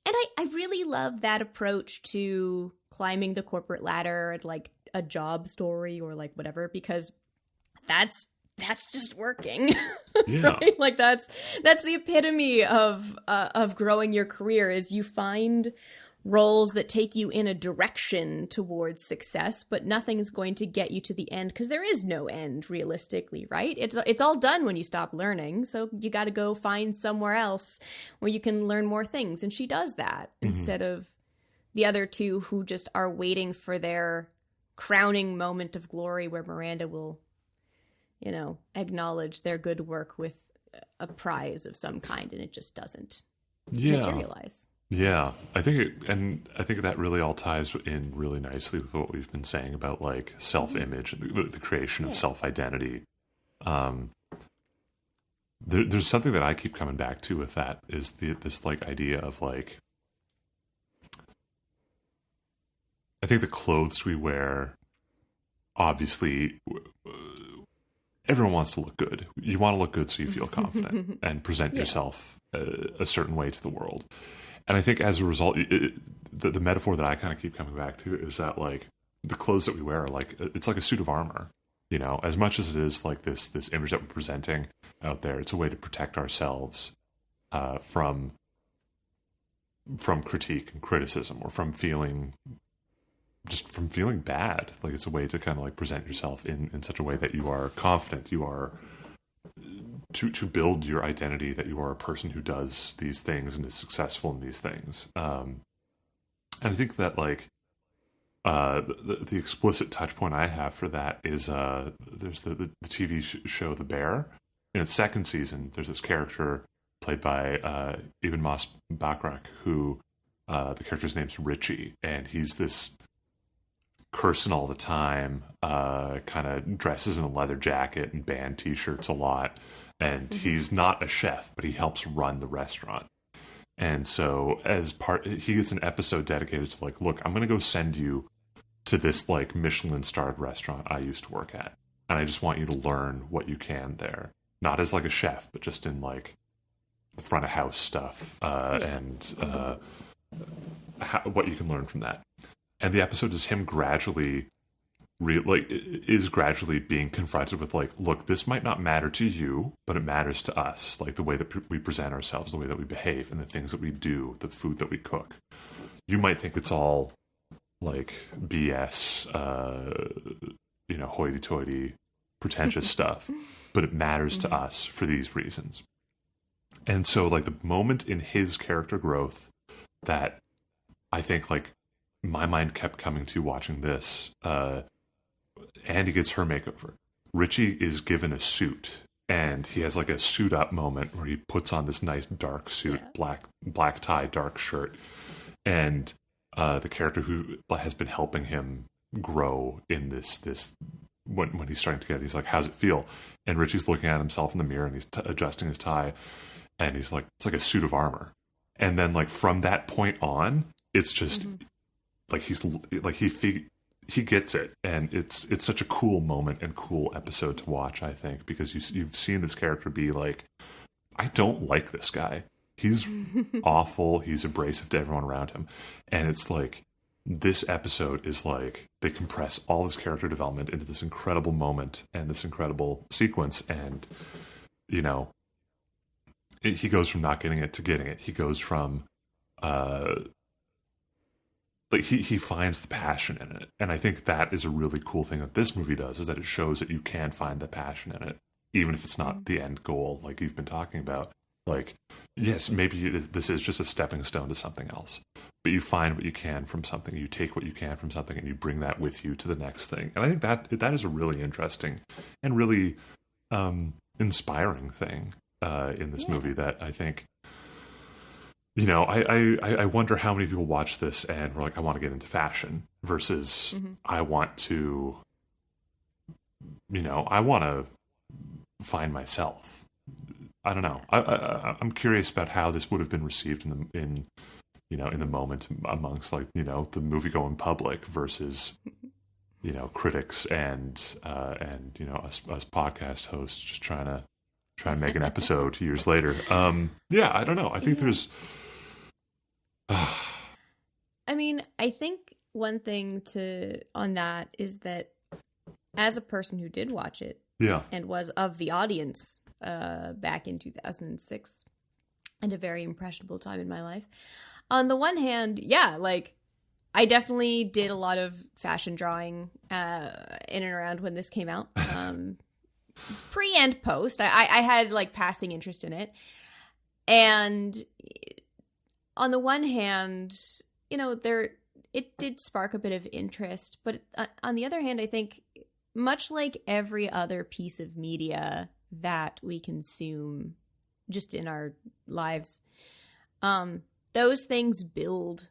And I really love that approach to climbing the corporate ladder, like a job story or like whatever, because that's just working. Yeah. Right? Like that's the epitome of growing your career, is you find roles that take you in a direction towards success, but nothing's going to get you to the end, because there is no end realistically, right? It's all done when you stop learning, so you got to go find somewhere else where you can learn more things. And she does that instead of the other two who just are waiting for their crowning moment of glory where Miranda will, acknowledge their good work with a prize of some kind, and it just doesn't materialize. Yeah, I think that really all ties in really nicely with what we've been saying about like self-image and the creation of self-identity. There's something that I keep coming back to with that is this like idea of like, I think the clothes we wear, obviously, everyone wants to look good. You want to look good so you feel confident and present yourself a certain way to the world. And I think as a result, the metaphor that I kind of keep coming back to is that like the clothes that we wear are like, it's like a suit of armor, as much as it is like this image that we're presenting out there, it's a way to protect ourselves from critique and criticism, or from feeling bad. Like it's a way to kind of like present yourself in such a way that you are confident, you are to build your identity, that you are a person who does these things and is successful in these things. And I think that like the explicit touch point I have for that is there's the TV show The Bear. In its second season, there's this character played by Ibn Mas Bakrak, who the character's name's Richie, and he's this cursing all the time, kind of dresses in a leather jacket and band t-shirts a lot, and he's not a chef, but he helps run the restaurant. And so he gets an episode dedicated to like, look, I'm going to go send you to this like Michelin starred restaurant I used to work at, and I just want you to learn what you can there, not as like a chef, but just in like the front of house stuff, and what you can learn from that. And the episode is him gradually being confronted with like, look, this might not matter to you, but it matters to us. Like the way that we present ourselves, the way that we behave, and the things that we do, the food that we cook. You might think it's all like BS, hoity-toity, pretentious stuff, but it matters to us for these reasons. And so like the moment in his character growth that I think like my mind kept coming to watching this, Andy gets her makeover. Richie is given a suit, and he has like a suit up moment where he puts on this nice dark suit, black tie, dark shirt, and the character who has been helping him grow in this when he's starting to get it, he's like, how's it feel? And Richie's looking at himself in the mirror, and he's adjusting his tie, and he's like, it's like a suit of armor. And then like from that point on, it's just like he's like he gets it, and it's such a cool moment and cool episode to watch, I think, because you've seen this character be like, I don't like this guy. He's awful. He's abrasive to everyone around him. And it's like, this episode is like, they compress all this character development into this incredible moment and this incredible sequence. And, he goes from not getting it to getting it. He goes from, he finds the passion in it. And I think that is a really cool thing that this movie does, is that it shows that you can find the passion in it, even if it's not the end goal, like you've been talking about. Like, yes, maybe this is just a stepping stone to something else, but you find what you can from something, you take what you can from something, and you bring that with you to the next thing. And I think that is a really interesting and really inspiring thing in this movie that I think, I wonder how many people watch this and we're like, I want to get into fashion versus I want to, I want to find myself. I don't know. I'm curious about how this would have been received in the moment amongst like, the movie going public versus, critics and us podcast hosts just trying to make an episode 2 years later. I don't know. I think there's, I mean, I think one thing on that is that as a person who did watch it and was of the audience back in 2006 and a very impressionable time in my life, on the one hand, like I definitely did a lot of fashion drawing in and around when this came out, pre and post. I had like passing interest in it. And on the one hand, it did spark a bit of interest. But on the other hand, I think much like every other piece of media that we consume just in our lives, those things build,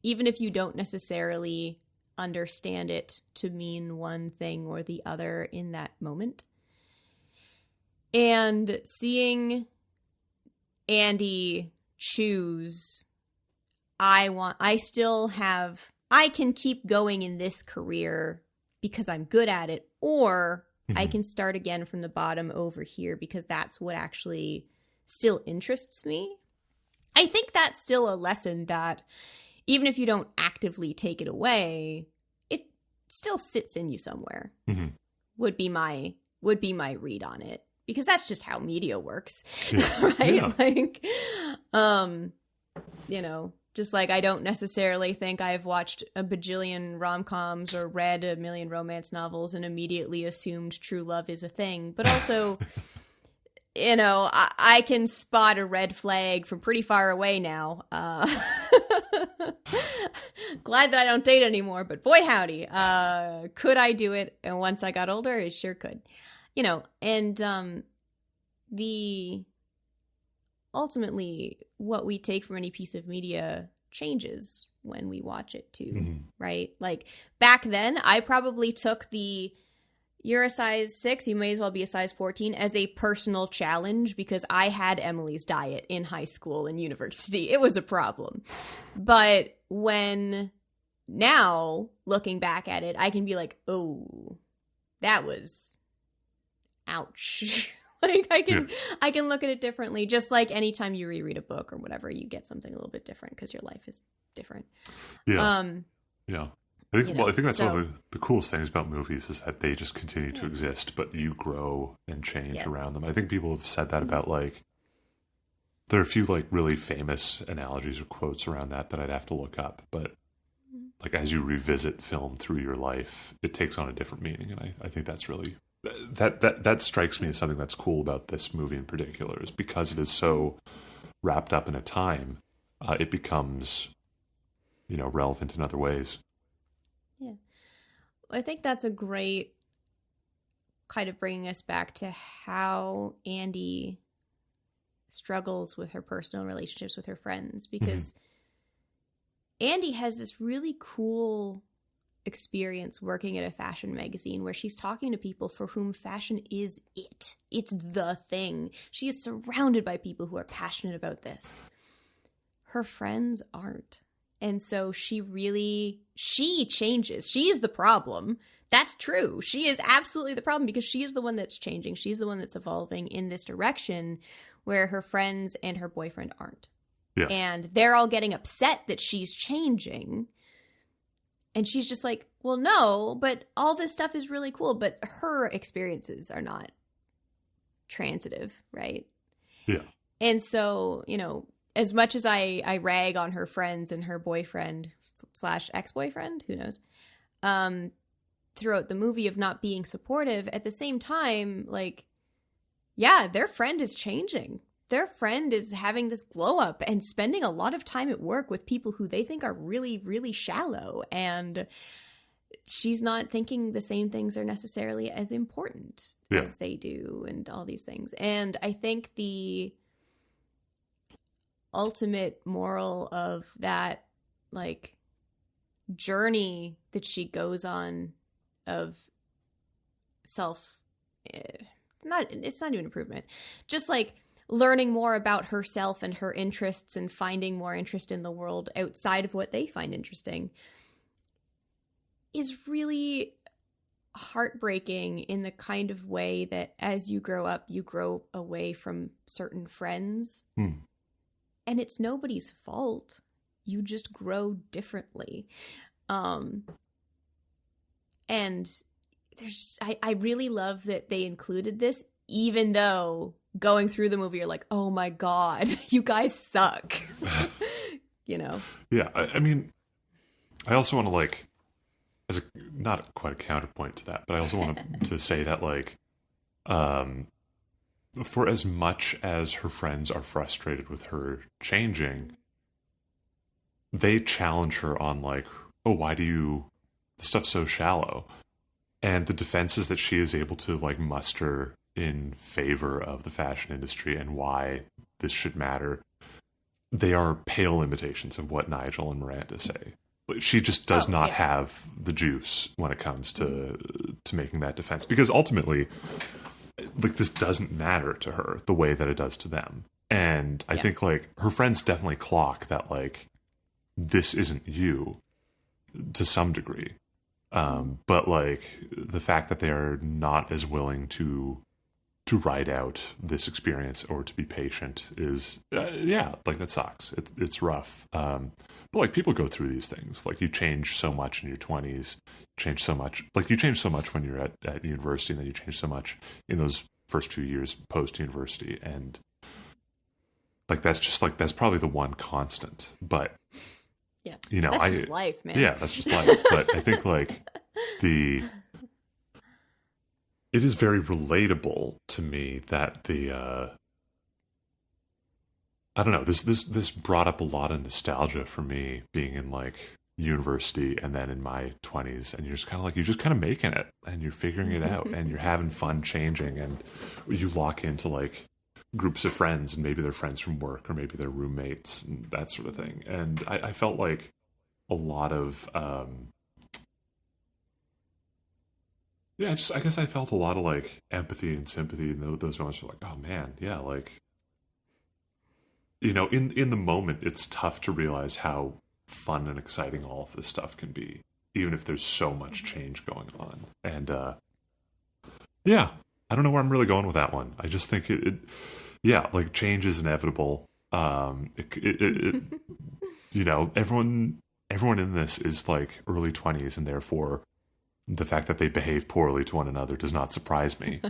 even if you don't necessarily understand it to mean one thing or the other in that moment. And seeing Andy choose, I can keep going in this career because I'm good at it, or I can start again from the bottom over here because that's what actually still interests me. I think that's still a lesson that even if you don't actively take it away, it still sits in you somewhere. Would be my read on it, because that's just how media works. Right? Yeah. Like, you know, just like I don't necessarily think I've watched a bajillion rom-coms or read a million romance novels and immediately assumed true love is a thing. But also, you know, I can spot a red flag from pretty far away now. Glad that I don't date anymore, but boy howdy. Could I do it? And once I got older, I sure could. You know, and ultimately, what we take from any piece of media changes when we watch it too, right? Like back then, I probably took you're a size 6, you may as well be a size 14 as a personal challenge because I had Emily's diet in high school and university. It was a problem. But now, looking back at it, I can be like, oh, that was ouch. Like I can look at it differently, just like anytime you reread a book or whatever, you get something a little bit different because your life is different. Yeah. Yeah. I think that's one of the coolest things about movies is that they just continue to exist, but you grow and change around them. I think people have said that about, like, there are a few like really famous analogies or quotes around that I'd have to look up, but like as you revisit film through your life, it takes on a different meaning, and I think that's really that strikes me as something that's cool about this movie in particular, is because it is so wrapped up in a time, it becomes, you know, relevant in other ways. Yeah. I think that's a great kind of bringing us back to how Andy struggles with her personal relationships with her friends, because Andy has this really cool experience working at a fashion magazine where she's talking to people for whom fashion is it. It's the thing. She is surrounded by people who are passionate about this. Her friends aren't. And so she changes. She's the problem. That's true. She is absolutely the problem because she is the one that's changing. She's the one that's evolving in this direction where her friends and her boyfriend aren't. Yeah. And they're all getting upset that she's changing. And she's just like, well, no, but all this stuff is really cool. But her experiences are not transitive, right? Yeah. And so, you know, as much as I rag on her friends and her boyfriend / ex-boyfriend, who knows, throughout the movie of not being supportive, at the same time, like, yeah, their friend is changing. Their friend is having this glow up and spending a lot of time at work with people who they think are really, really shallow. And she's not thinking the same things are necessarily as important as they do and all these things. And I think the ultimate moral of that, like, journey that she goes on of it's not even improvement, just like learning more about herself and her interests and finding more interest in the world outside of what they find interesting, is really heartbreaking in the kind of way that as you grow up, you grow away from certain friends. And it's nobody's fault. You just grow differently. And there's I really love that they included this, even though going through the movie you're like, oh my God, you guys suck. You know? Yeah, I mean, I also want to, like, as not quite a counterpoint to that, but I also want to say that, like, for as much as her friends are frustrated with her changing, they challenge her on like, oh, why do you, this stuff's so shallow. And the defenses that she is able to like muster in favor of the fashion industry and why this should matter, they are pale imitations of what Nigel and Miranda say. She just does not have the juice when it comes to making that defense, because ultimately, like, this doesn't matter to her the way that it does to them. And I think like her friends definitely clock that like this isn't you to some degree. But like the fact that they are not as willing to ride out this experience or to be patient is like that sucks. It's rough. But like people go through these things. Like you change so much in your 20s, change so much. Like you change so much when you're at university, and then you change so much in those first few years post university. And like that's probably the one constant. But you know, that's just life, man. Yeah, that's just life. But I think like it is very relatable to me that I don't know, this brought up a lot of nostalgia for me, being in like university and then in my 20s, and you're just kind of making it, and you're figuring it out, and you're having fun changing, and you lock into like groups of friends, and maybe they're friends from work or maybe they're roommates and that sort of thing. And I felt like a lot of I guess I felt a lot of like empathy and sympathy in those moments. Were like, oh man, yeah, like, you know, in the moment, it's tough to realize how fun and exciting all of this stuff can be, even if there's so much change going on. And I don't know where I'm really going with that one. I just think like change is inevitable. You know, everyone in this is like early 20s, and therefore the fact that they behave poorly to one another does not surprise me.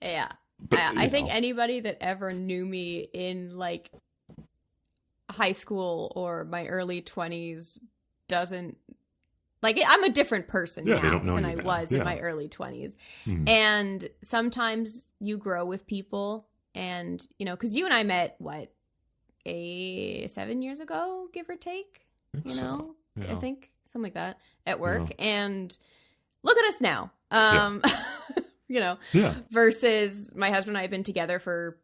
Yeah. But, I think anybody that ever knew me in like high school or my early 20s doesn't like it. I'm a different person now than I was in my early 20s. And sometimes you grow with people, and you know, because you and I met 7 years ago, give or take, I think something like that, at work. And look at us now. Versus my husband and I have been together for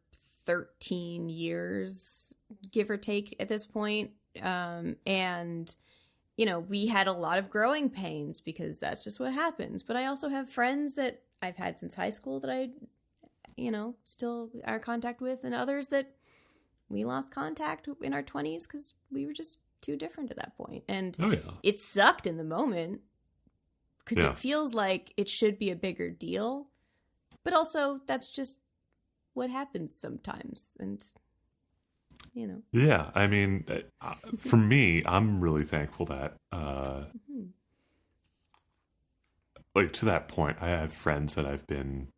13 years, give or take, at this point. And, you know, we had a lot of growing pains because that's just what happens. But I also have friends that I've had since high school that I, you know, still are in contact with, and others that we lost contact in our 20s because we were just too different at that point. And it sucked in the moment because it feels like it should be a bigger deal. But also, that's just what happens sometimes. And, you know. Yeah, I mean, for me, I'm really thankful that, like, to that point, I have friends that I've been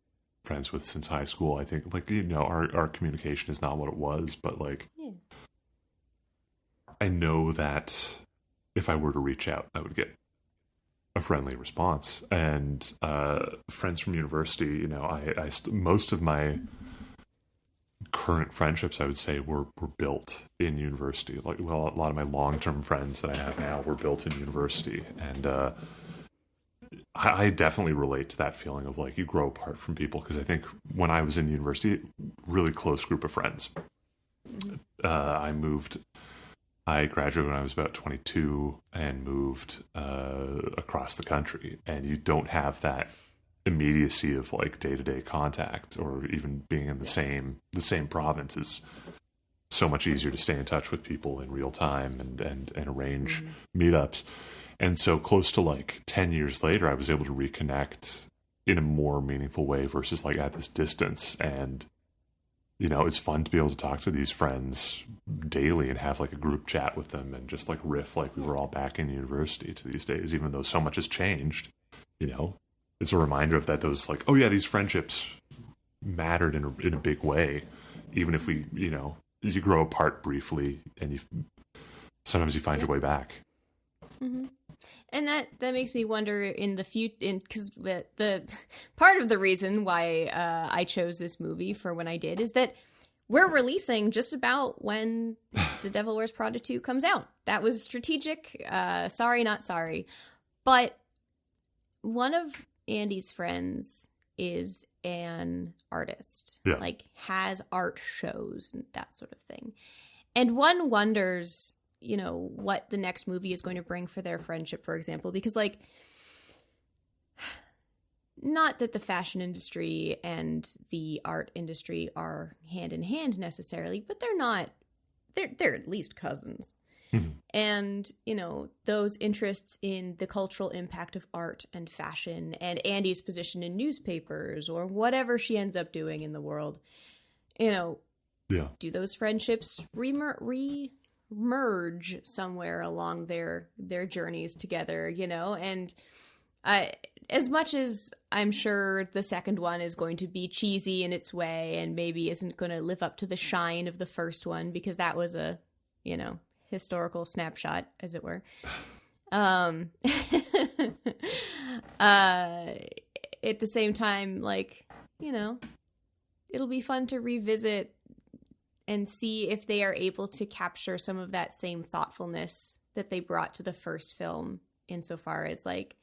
friends with since high school. I think, like, you know, our communication is not what it was, but, like, I know that if I were to reach out, I would get a friendly response. And friends from university, you know, most of my current friendships, I would say, were built in university. Like, well, a lot of my long-term friends that I have now were built in university. And I definitely relate to that feeling of like you grow apart from people, because I think when I was in university, really close group of friends. I graduated when I was about 22 and moved across the country, and you don't have that immediacy of like day-to-day contact, or even being in the same province is so much easier to stay in touch with people in real time and arrange meetups. And so close to like 10 years later, I was able to reconnect in a more meaningful way versus like at this distance. And you know, it's fun to be able to talk to these friends daily and have like a group chat with them and just like riff like we were all back in university to these days, even though so much has changed. You know, it's a reminder of that, those like, oh yeah, these friendships mattered in a big way, even if we, you know, you grow apart briefly and sometimes you find your way back. And that makes me wonder in the future, because the part of the reason why I chose this movie for when I did is that we're releasing just about when The Devil Wears Prada 2 comes out. That was strategic. Sorry, not sorry. But one of Andy's friends is an artist, like has art shows and that sort of thing. And one wonders, you know, what the next movie is going to bring for their friendship, for example, because like, not that the fashion industry and the art industry are hand in hand necessarily, but they're at least cousins. Mm-hmm. And, you know, those interests in the cultural impact of art and fashion and Andy's position in newspapers or whatever she ends up doing in the world, you know, do those friendships re-merge somewhere along their journeys together, you know? And as much as I'm sure the second one is going to be cheesy in its way and maybe isn't going to live up to the shine of the first one because that was a, you know, historical snapshot, as it were. At the same time, like, you know, it'll be fun to revisit and see if they are able to capture some of that same thoughtfulness that they brought to the first film insofar as like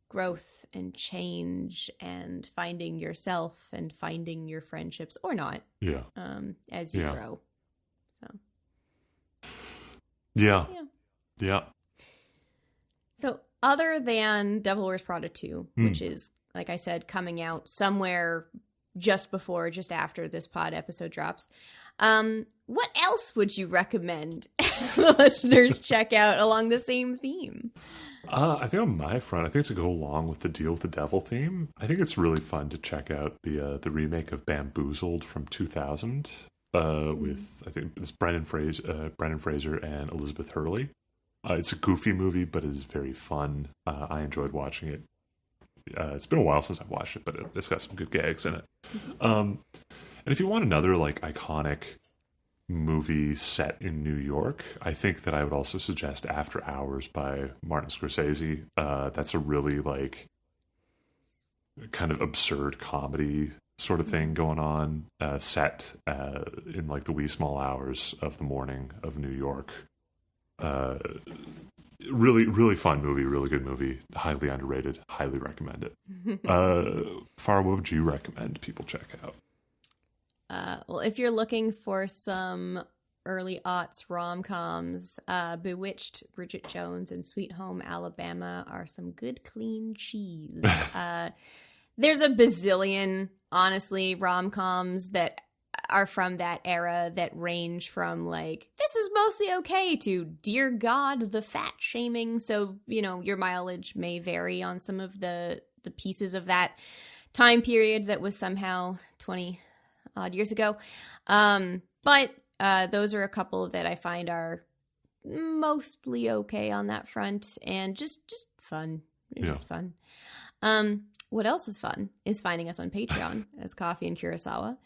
growth and change and finding yourself and finding your friendships or not. Yeah. As you grow. So. Yeah. So other than Devil Wears Prada 2, which is, like I said, coming out somewhere just after this pod episode drops, what else would you recommend listeners check out along the same theme? I think on my front, I think to go along with the Deal with the Devil theme, I think it's really fun to check out the remake of Bamboozled from 2000 with, I think it's Brendan Fraser and Elizabeth Hurley. It's a goofy movie, but it is very fun. I enjoyed watching it. It's been a while since I've watched it, but it's got some good gags in it. And if you want another like iconic movie set in New York, I think that I would also suggest After Hours by Martin Scorsese. That's a really like kind of absurd comedy sort of thing going on, set in like the wee small hours of the morning of New York. Really, really fun movie, really good movie, highly underrated, highly recommend it. Farrah, what would you recommend people check out? Well, if you're looking for some early aughts rom-coms, Bewitched, Bridget Jones, and Sweet Home Alabama are some good, clean cheese. There's a bazillion, honestly, rom-coms that are from that era that range from like, this is mostly okay, to dear God, the fat shaming. So, you know, your mileage may vary on some of the pieces of that time period that was somehow 20 odd years ago. But those are a couple that I find are mostly okay on that front and just fun. They're just fun. What else is fun is finding us on Patreon as Coffee and Kurosawa.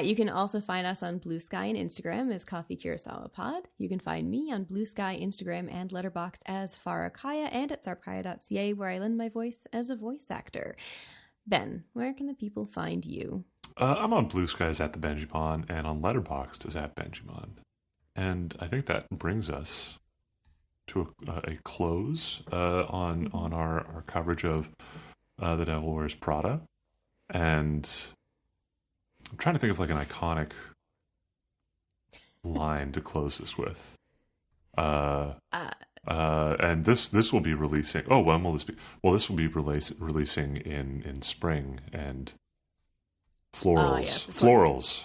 You can also find us on Blue Sky and Instagram as Coffee Kurosawa Pod. You can find me on Blue Sky, Instagram, and Letterboxd as Farrah Kaya and at sarpkaya.ca, where I lend my voice as a voice actor. Ben, where can the people find you? I'm on Blue Sky as at the Benjimon, and on Letterboxd as at Benjimon. And I think that brings us to a close on our coverage of The Devil Wears Prada. And I'm trying to think of like an iconic line to close this with. And this will be releasing. Oh, when will this be? Well, this will be releasing in spring, and florals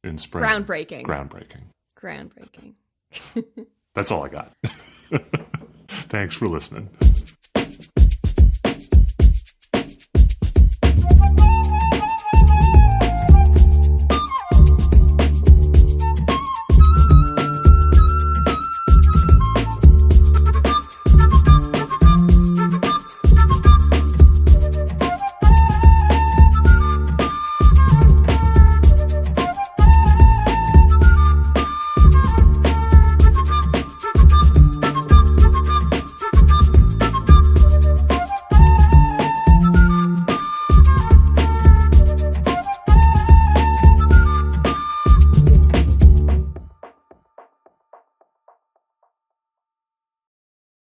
in spring. Groundbreaking. Groundbreaking. That's all I got. Thanks for listening.